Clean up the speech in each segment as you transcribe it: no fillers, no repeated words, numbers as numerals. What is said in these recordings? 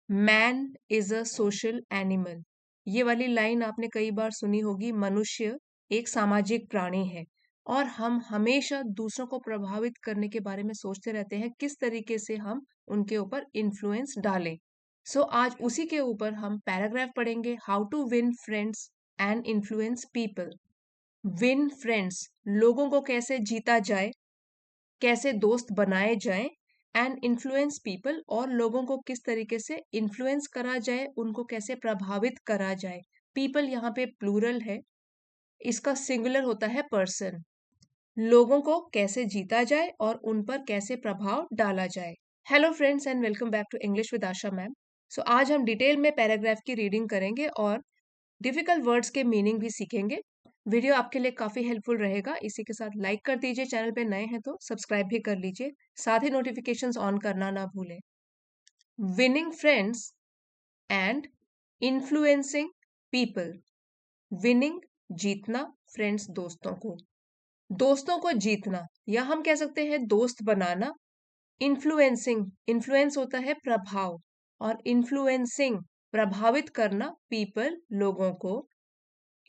Man is a social animal. ये वाली line आपने कई बार सुनी होगी। मनुष्य एक सामाजिक प्राणी है और हम हमेशा दूसरों को प्रभावित करने के बारे में सोचते रहते हैं, किस तरीके से हम उनके ऊपर इन्फ्लुएंस डालें। आज उसी के ऊपर हम पैराग्राफ पढ़ेंगे, how to win friends and influence people. Win friends, लोगों को कैसे जीता जाए, कैसे दोस्त बनाए जाएं। एंड इन्फ्लुएंस पीपल, और लोगों को किस तरीके से इन्फ्लुएंस करा जाए, उनको कैसे प्रभावित करा जाए। पीपल यहाँ पे प्लूरल है, इसका सिंगुलर होता है पर्सन। लोगों को कैसे जीता जाए और उन पर कैसे प्रभाव डाला जाए। Hello friends and welcome back to English with Asha ma'am. आज हम डिटेल में पैराग्राफ की रीडिंग करेंगे और डिफिकल्ट वर्ड्स के मीनिंग भी सीखेंगे। वीडियो आपके लिए काफी हेल्पफुल रहेगा। इसी के साथ लाइक कर दीजिए, चैनल पे नए हैं तो सब्सक्राइब भी कर लीजिए, साथ ही नोटिफिकेशंस ऑन करना ना भूलें। Winning friends and influencing people. Winning, जीतना, फ्रेंड्स, दोस्तों को जीतना, या हम कह सकते हैं दोस्त बनाना। इन्फ्लुएंसिंग, इन्फ्लुएंस होता है प्रभाव, और इन्फ्लुएंसिंग, प्रभावित करना पीपल, लोगों को।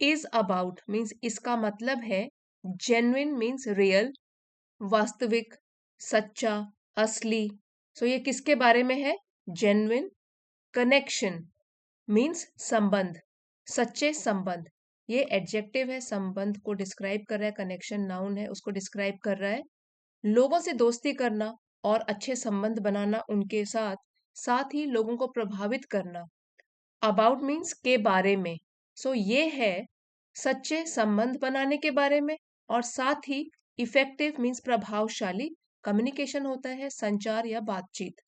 इज अबाउट मीन्स इसका मतलब है जेन्युइन मीन्स रियल, वास्तविक, सच्चा, असली। ये किसके बारे में है? जेन्युइन। कनेक्शन मीन्स संबंध, सच्चे संबंध। ये एडजेक्टिव है, संबंध को डिस्क्राइब कर रहा है। कनेक्शन नाउन है, उसको डिस्क्राइब कर रहा है। लोगों से दोस्ती करना और अच्छे संबंध बनाना उनके साथ, साथ ही लोगों को प्रभावित करना। अबाउट मीन्स के बारे में। ये है सच्चे संबंध बनाने के बारे में, और साथ ही इफेक्टिव मीन्स प्रभावशाली। कम्युनिकेशन होता है संचार या बातचीत,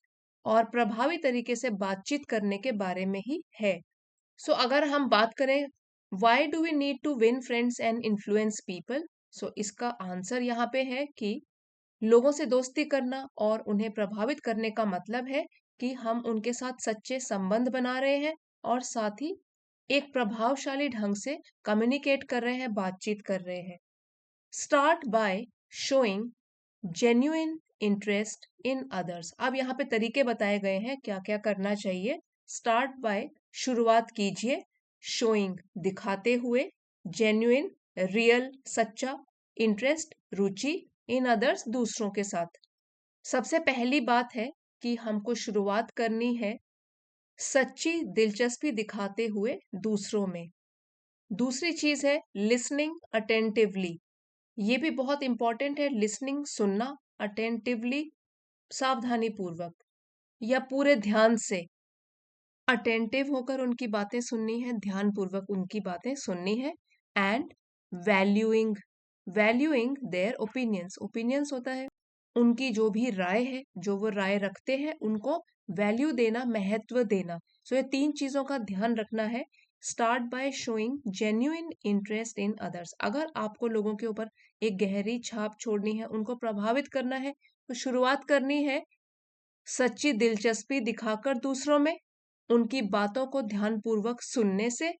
और प्रभावी तरीके से बातचीत करने के बारे में ही है। अगर हम बात करें why do we need to win friends and influence people, इसका आंसर यहाँ पे है कि लोगों से दोस्ती करना और उन्हें प्रभावित करने का मतलब है कि हम उनके साथ सच्चे संबंध बना रहे हैं, और साथ ही एक प्रभावशाली ढंग से कम्युनिकेट कर रहे हैं, बातचीत कर रहे हैं। Start by showing genuine interest in others. अब यहाँ पे तरीके बताए गए हैं क्या क्या करना चाहिए। स्टार्ट बाय, शुरुआत कीजिए। शोइंग, दिखाते हुए। जेन्युइन, रियल, सच्चा। Interest, Ruchi. इन अदर्स, दूसरों के साथ। सबसे पहली बात है कि हमको शुरुआत करनी है सच्ची दिलचस्पी दिखाते हुए दूसरों में। दूसरी चीज है लिसनिंग अटेंटिवली। ये भी बहुत इंपॉर्टेंट है। लिसनिंग, सुनना, अटेंटिवली, सावधानी पूर्वक या पूरे ध्यान से। अटेंटिव होकर उनकी बातें सुननी है, ध्यान पूर्वक उनकी बातें सुननी है। And valuing, valuing their opinions. Opinions होता है उनकी जो भी राय है, जो वो राय रखते हैं, उनको वैल्यू देना, महत्व देना। ये तीन चीजों का ध्यान रखना है। Start by showing genuine interest in others. अगर आपको लोगों के ऊपर एक गहरी छाप छोड़नी है, उनको प्रभावित करना है, तो शुरुआत करनी है सच्ची दिलचस्पी दिखाकर दूसरों में, उनकी बातों को ध्यानपूर्वक सुनने से,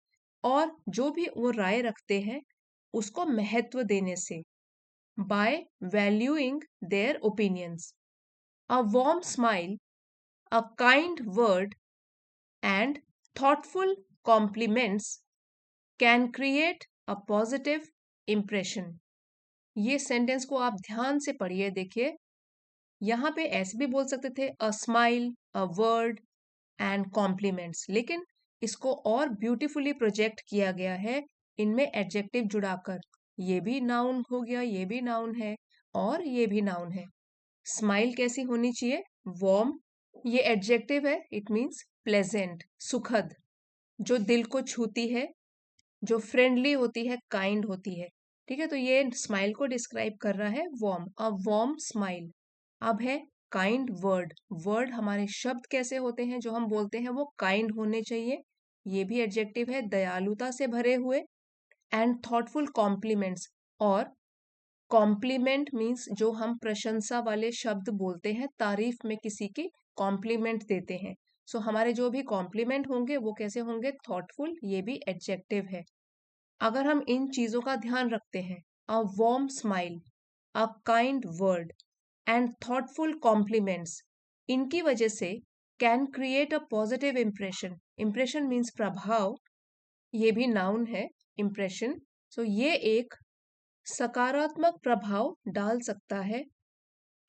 और जो भी वो राय रखते हैं उसको महत्व देने से। By valuing their opinions. A warm smile, a kind word and thoughtful compliments can create a positive impression। ये सेंटेंस को आप ध्यान से पढ़िए, देखिए। यहाँ पे ऐसे भी बोल सकते थे a smile, a word and compliments, लेकिन इसको और ब्यूटीफुली प्रोजेक्ट किया गया है इनमें एडजेक्टिव जुड़ाकर। ये भी नाउन हो गया, ये भी नाउन है, और ये भी नाउन है। स्माइल कैसी होनी चाहिए? वार्म। ये एडजेक्टिव है, इट मीन्स प्लेजेंट, सुखद, जो दिल को छूती है, जो फ्रेंडली होती है, काइंड होती है। ठीक है, तो ये स्माइल को डिस्क्राइब कर रहा है, वार्म, अ वार्म स्माइल। अब है काइंड वर्ड। वर्ड, हमारे शब्द कैसे होते हैं जो हम बोलते हैं, वो काइंड होने चाहिए। ये भी एडजेक्टिव है, दयालुता से भरे हुए। एंड थॉटफुल कॉम्प्लीमेंट्स, और कॉम्प्लीमेंट मीन्स जो हम प्रशंसा वाले शब्द बोलते हैं, तारीफ में किसी की कॉम्प्लीमेंट देते हैं। हमारे जो भी कॉम्प्लीमेंट होंगे वो कैसे होंगे? थॉटफुल। ये भी एडजेक्टिव है। अगर हम इन चीजों का ध्यान रखते हैं, a warm smile, a kind word and thoughtful compliments, इनकी वजह से can create a positive impression, impression means प्रभाव, ये भी नाउन है इम्प्रेशन, सो ये एक सकारात्मक प्रभाव डाल सकता है,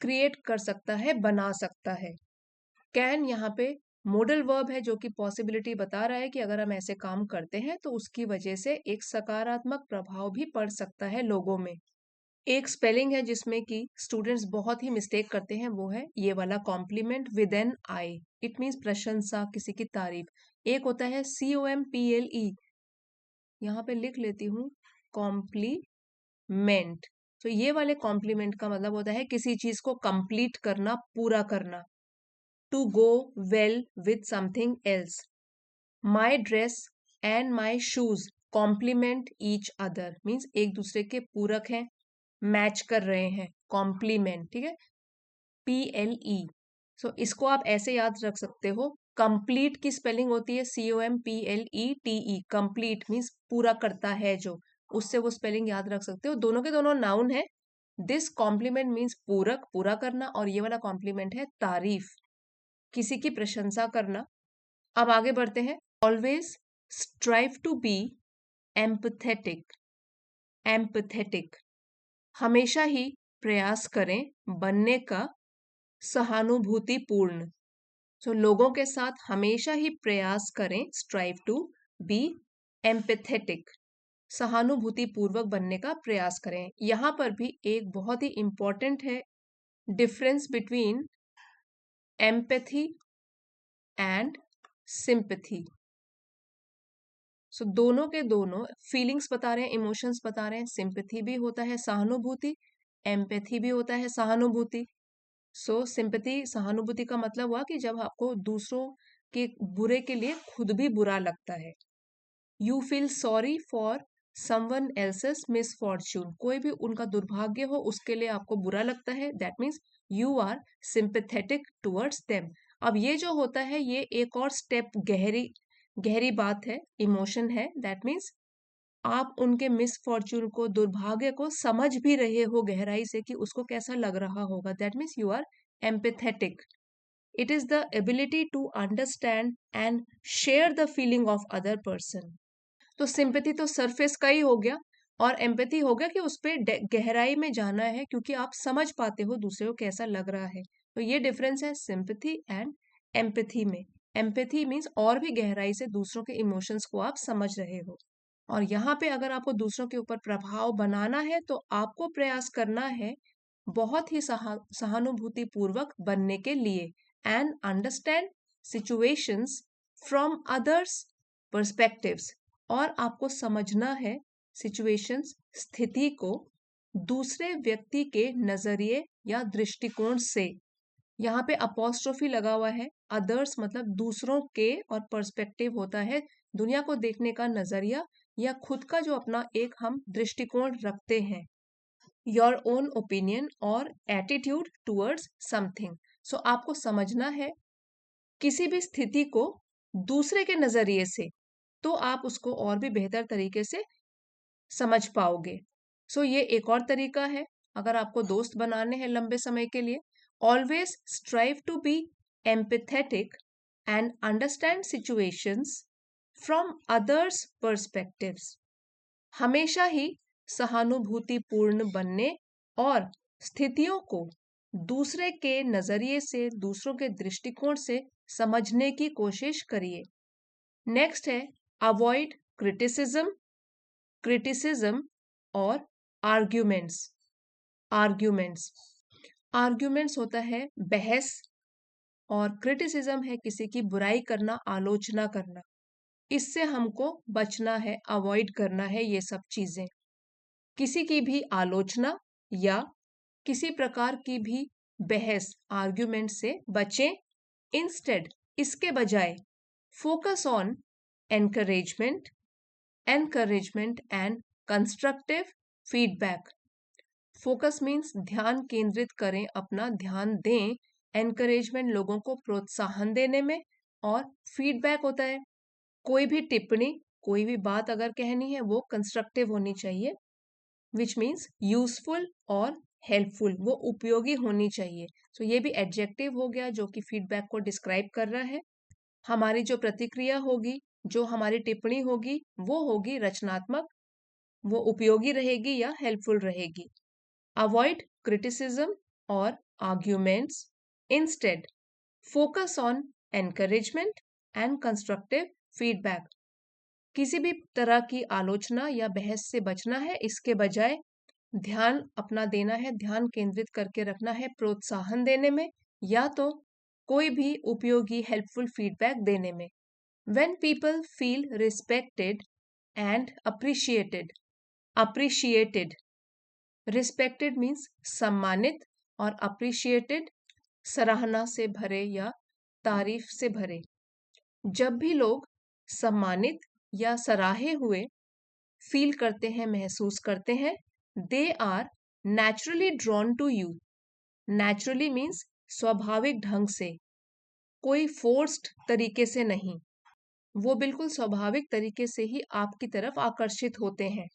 क्रिएट कर सकता है, बना सकता है। कैन यहाँ पे मोडल वर्ब है जो कि पॉसिबिलिटी बता रहा है कि अगर हम ऐसे काम करते हैं तो उसकी वजह से एक सकारात्मक प्रभाव भी पड़ सकता है लोगों में। एक स्पेलिंग है जिसमें कि स्टूडेंट्स बहुत ही मिस्टेक करते हैं, वो है ये वाला compliment with an I, it means प्रशंसा, किसी की तारीफ। एक होता है COMPLE, यहाँ पे लिख लेती हूँ, कॉम्प्लीमेंट। तो ये वाले कॉम्प्लीमेंट का मतलब होता है किसी चीज को कंप्लीट करना, पूरा करना। To go well with something else, my dress and my shoes compliment each other, means एक दूसरे के पूरक हैं, मैच कर रहे हैं, कॉम्प्लीमेंट, ठीक है, PLE। सो इसको आप ऐसे याद रख सकते हो, कंप्लीट की स्पेलिंग होती है COMPLETE, कंप्लीट मीन्स पूरा करता है जो, उससे वो स्पेलिंग याद रख सकते हो। दोनों के दोनों नाउन है। दिस कॉम्प्लीमेंट मीन्स पूरक, पूरा करना, और ये वाला कॉम्प्लीमेंट है तारीफ, किसी की प्रशंसा करना। अब आगे बढ़ते हैं। Always strive to be empathetic, empathetic, हमेशा ही प्रयास करें बनने का सहानुभूतिपूर्ण। सो लोगों के साथ हमेशा ही प्रयास करें, स्ट्राइव टू बी एम्पथेटिक, सहानुभूतिपूर्वक बनने का प्रयास करें। यहां पर भी एक बहुत ही इंपॉर्टेंट है difference between empathy and sympathy. So दोनों के दोनों फीलिंग्स बता रहे हैं, इमोशंस बता रहे हैं। सिंपैथी भी होता है सहानुभूति, एम्पैथी भी होता है सहानुभूति। सो सिंपैथी, सहानुभूति का मतलब हुआ कि जब आपको दूसरों के बुरे के लिए खुद भी बुरा लगता है। You feel sorry for someone else's misfortune, कोई भी उनका दुर्भाग्य हो उसके लिए आपको बुरा लगता है, that means you are sympathetic towards them. अब ये जो होता है ये एक और स्टेप गहरी गहरी बात है, इमोशन है, दैट मीन्स आप उनके मिसफॉर्च्यून को, दुर्भाग्य को समझ भी रहे हो गहराई से कि उसको कैसा लग रहा होगा, that means you are empathetic. It is the ability to understand and share the feeling of other person. तो सिंपैथी तो सरफेस का ही हो गया, और एम्पैथी हो गया कि उस पे गहराई में जाना है, क्योंकि आप समझ पाते हो दूसरे को कैसा लग रहा है। तो ये डिफरेंस है सिंपैथी एंड एम्पैथी में। एम्पैथी मीन्स और भी गहराई से दूसरों के इमोशंस को आप समझ रहे हो, और यहाँ पे अगर आपको दूसरों के ऊपर प्रभाव बनाना है तो आपको प्रयास करना है बहुत ही सहानुभूति पूर्वक बनने के लिए, and understand situations from others perspectives, और आपको समझना है सिचुएशंस, स्थिति को दूसरे व्यक्ति के नजरिए या दृष्टिकोण से। यहाँ पे अपोस्ट्रोफी लगा हुआ है, अदर्स मतलब दूसरों के, और पर्सपेक्टिव होता है दुनिया को देखने का नजरिया, या खुद का जो अपना एक हम दृष्टिकोण रखते हैं, योर ओन ओपिनियन और एटीट्यूड टूवर्ड्स समथिंग। सो आपको समझना है किसी भी स्थिति को दूसरे के नजरिए से, तो आप उसको और भी बेहतर तरीके से समझ पाओगे। सो ये एक और तरीका है अगर आपको दोस्त बनाने हैं लंबे समय के लिए। Always strive to be empathetic and understand situations from others perspectives, हमेशा ही सहानुभूतिपूर्ण बनने और स्थितियों को दूसरे के नजरिए से, दूसरों के दृष्टिकोण से समझने की कोशिश करिए। नेक्स्ट है अवॉइड क्रिटिसिज्म, क्रिटिसिज्म और आर्ग्यूमेंट्स। आर्ग्यूमेंट्स, आर्ग्यूमेंट्स होता है बहस, और क्रिटिसिज्म है किसी की बुराई करना, आलोचना करना। इससे हमको बचना है, अवॉइड करना है ये सब चीजें। किसी की भी आलोचना या किसी प्रकार की भी बहस, आर्ग्यूमेंट से बचें। इंस्टेड, इसके बजाय focus on encouragement, encouragement and constructive feedback. Focus means ध्यान केंद्रित करें, अपना ध्यान दें। एनकरेजमेंट लोगों को प्रोत्साहन देने में, और फीडबैक होता है कोई भी टिप्पणी, कोई भी बात अगर कहनी है वो कंस्ट्रक्टिव होनी चाहिए, विच मीन्स यूजफुल और हेल्पफुल, वो उपयोगी होनी चाहिए। सो ये भी एडजेक्टिव हो गया जो कि फीडबैक को डिस्क्राइब कर रहा है। हमारी जो प्रतिक्रिया होगी, जो हमारी टिप्पणी होगी, वो होगी रचनात्मक, वो उपयोगी रहेगी या हेल्पफुल रहेगी। अवॉइड क्रिटिसिज्म और arguments, instead focus on encouragement and constructive feedback. किसी भी तरह की आलोचना या बहस से बचना है, इसके बजाय ध्यान अपना देना है, ध्यान केंद्रित करके रखना है प्रोत्साहन देने में या तो कोई भी उपयोगी हेल्पफुल फीडबैक देने में। When people feel respected and appreciated, respected means सम्मानित और appreciated सराहना से भरे या तारीफ से भरे। जब भी लोग सम्मानित या सराहे हुए फील करते हैं, महसूस करते हैं, they are naturally drawn to you. Naturally means स्वाभाविक ढंग से, कोई फोर्स्ड तरीके से नहीं, वो बिल्कुल स्वाभाविक तरीके से ही आपकी तरफ आकर्षित होते हैं।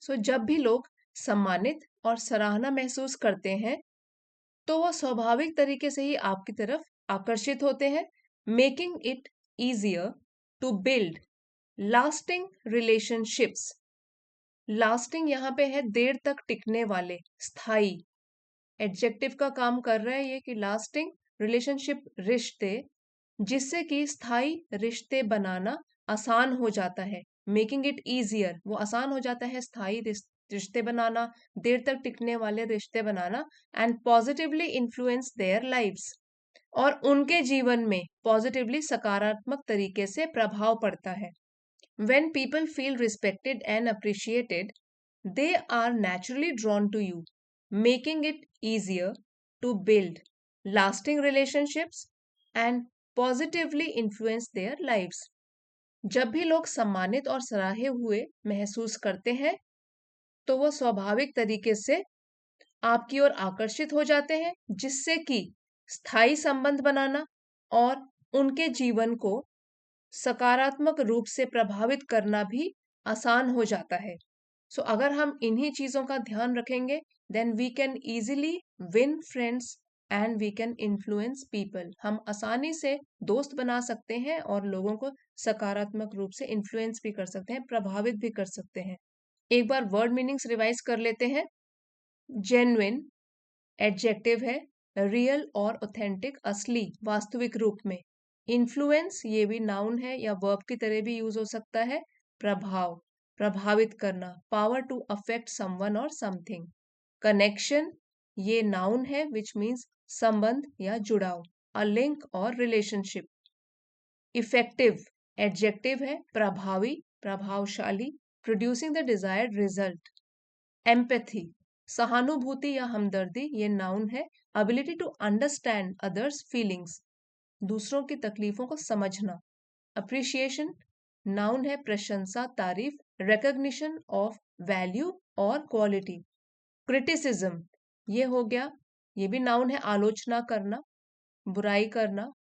सो जब भी लोग सम्मानित और सराहना महसूस करते हैं तो वो स्वाभाविक तरीके से ही आपकी तरफ आकर्षित होते हैं, making it easier to build lasting relationships. Lasting यहाँ पे है देर तक टिकने वाले, स्थायी। एडजेक्टिव का काम कर रहा है ये कि लास्टिंग रिलेशनशिप, रिश्ते जिससे कि स्थायी रिश्ते बनाना आसान हो जाता है। मेकिंग इट इजियर, वो आसान हो जाता है स्थायी रिश्ते बनाना, देर तक टिकने वाले रिश्ते बनाना। And positively influence their lives, और उनके जीवन में पॉजिटिवली सकारात्मक तरीके से प्रभाव पड़ता है। When people feel respected and appreciated, they are naturally drawn to you, making it easier to build lasting relationships and positively influence their lives. जब भी लोग सम्मानित और सराहे हुए महसूस करते हैं तो वो स्वाभाविक तरीके से आपकी ओर आकर्षित हो जाते हैं, जिससे कि स्थायी संबंध बनाना और उनके जीवन को सकारात्मक रूप से प्रभावित करना भी आसान हो जाता है। सो अगर हम इन्हीं चीजों का ध्यान रखेंगे, then we can easily win friends and we can influence people. हम आसानी से दोस्त बना सकते हैं और लोगों को सकारात्मक रूप से इन्फ्लुएंस भी कर सकते हैं, प्रभावित भी कर सकते हैं। एक बार वर्ड मीनिंग्स रिवाइज कर लेते हैं। जेन्युइन एडजेक्टिव है, रियल और ऑथेंटिक, असली, वास्तविक रूप में। इन्फ्लुएंस ये भी नाउन है या वर्ब की तरह भी यूज हो सकता है। प्रभाव, प्रभावित करना, power to affect someone or something. Connection ये नाउन है विच मीन्स संबंध या जुड़ाव, a link or relationship. Effective adjective है, प्रभावी, प्रभावशाली, producing the desired result. Empathy सहानुभूति या हमदर्दी, ये नाउन है, ability to understand others feelings, दूसरों की तकलीफों को समझना। अप्रिशिएशन नाउन है, प्रशंसा, तारीफ, रिकॉग्निशन ऑफ वैल्यू और क्वालिटी। क्रिटिसिज्म ये हो गया, ये भी नाउन है, आलोचना करना, बुराई करना,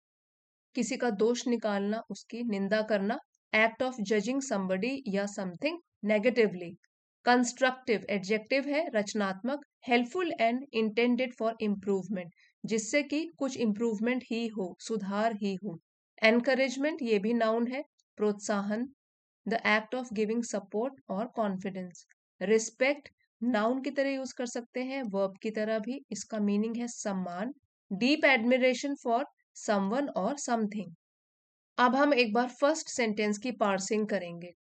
किसी का दोष निकालना, उसकी निंदा करना। एक्ट ऑफ जजिंग समबडी या समथिंग नेगेटिवली। कंस्ट्रक्टिव एडजेक्टिव है, रचनात्मक, helpful and intended for improvement, जिससे कि कुछ इम्प्रूवमेंट ही हो, सुधार ही हो। एनकरेजमेंट ये भी नाउन है, प्रोत्साहन, the act of giving support और कॉन्फिडेंस। रिस्पेक्ट नाउन की तरह यूज कर सकते हैं, वर्ब की तरह भी, इसका मीनिंग है सम्मान। Deep admiration for someone or something. अब हम एक बार फर्स्ट सेंटेंस की पार्सिंग करेंगे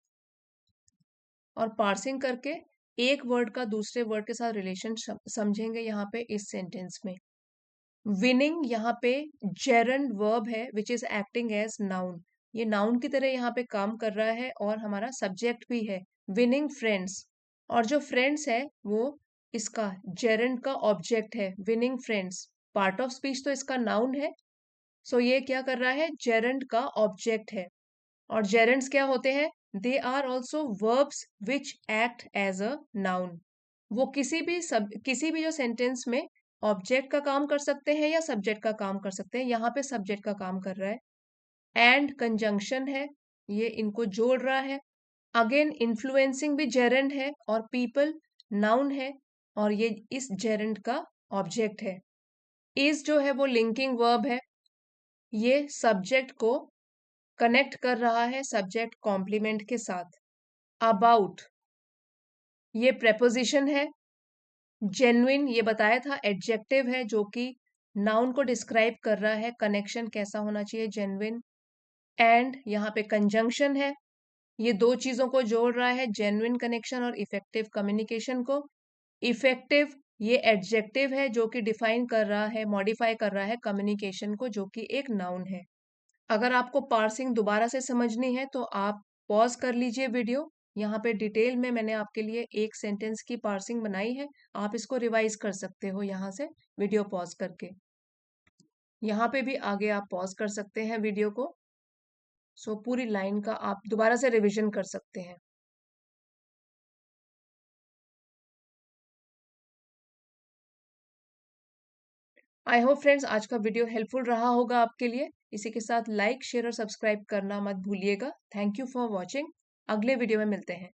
और पार्सिंग करके एक वर्ड का दूसरे वर्ड के साथ रिलेशन समझेंगे। यहाँ पे इस सेंटेंस में विनिंग यहाँ पे जेरंड वर्ब है which is acting as noun, ये नाउन की तरह यहाँ पे काम कर रहा है और हमारा सब्जेक्ट भी है। विनिंग फ्रेंड्स, और जो फ्रेंड्स है वो इसका जेरंड का ऑब्जेक्ट है। Winning friends part of speech तो इसका नाउन है, सो ये क्या कर रहा है, जेरंड का ऑब्जेक्ट है। और जेरंड्स क्या होते हैं, they are also verbs which act as a noun. वो किसी भी जो सेंटेंस में ऑब्जेक्ट का काम कर सकते हैं या सब्जेक्ट का काम कर सकते हैं। यहाँ पे सब्जेक्ट का काम कर रहा है। एंड कंजंक्शन है, ये इनको जोड़ रहा है। अगेन इन्फ्लुएंसिंग भी जेरंड है और पीपल नाउन है, और ये इस जेरेंड का ऑब्जेक्ट है। इज जो है वो लिंकिंग वर्ब है, ये सब्जेक्ट को कनेक्ट कर रहा है सब्जेक्ट कॉम्प्लीमेंट के साथ। अबाउट ये प्रेपोजिशन है। जेन्युइन ये बताया था एडजेक्टिव है जो कि नाउन को डिस्क्राइब कर रहा है, कनेक्शन कैसा होना चाहिए, जेन्युइन। एंड यहाँ पे कंजंक्शन है, ये दो चीजों को जोड़ रहा है, जेन्युइन कनेक्शन और इफेक्टिव कम्युनिकेशन को। इफेक्टिव ये एडजेक्टिव है जो कि डिफाइन कर रहा है, मॉडिफाई कर रहा है कम्युनिकेशन को, जो कि एक नाउन है। अगर आपको पार्सिंग दोबारा से समझनी है तो आप पॉज कर लीजिए वीडियो। यहाँ पे डिटेल में मैंने आपके लिए एक सेंटेंस की पार्सिंग बनाई है, आप इसको रिवाइज कर सकते हो यहाँ से वीडियो पॉज करके। यहाँ पे भी आगे आप पॉज कर सकते हैं वीडियो को, सो पूरी लाइन का आप दोबारा से रिवीजन कर सकते हैं। आई होप फ्रेंड्स आज का वीडियो हेल्पफुल रहा होगा आपके लिए। इसी के साथ लाइक शेयर और सब्सक्राइब करना मत भूलिएगा। Thank you for watching. अगले वीडियो में मिलते हैं।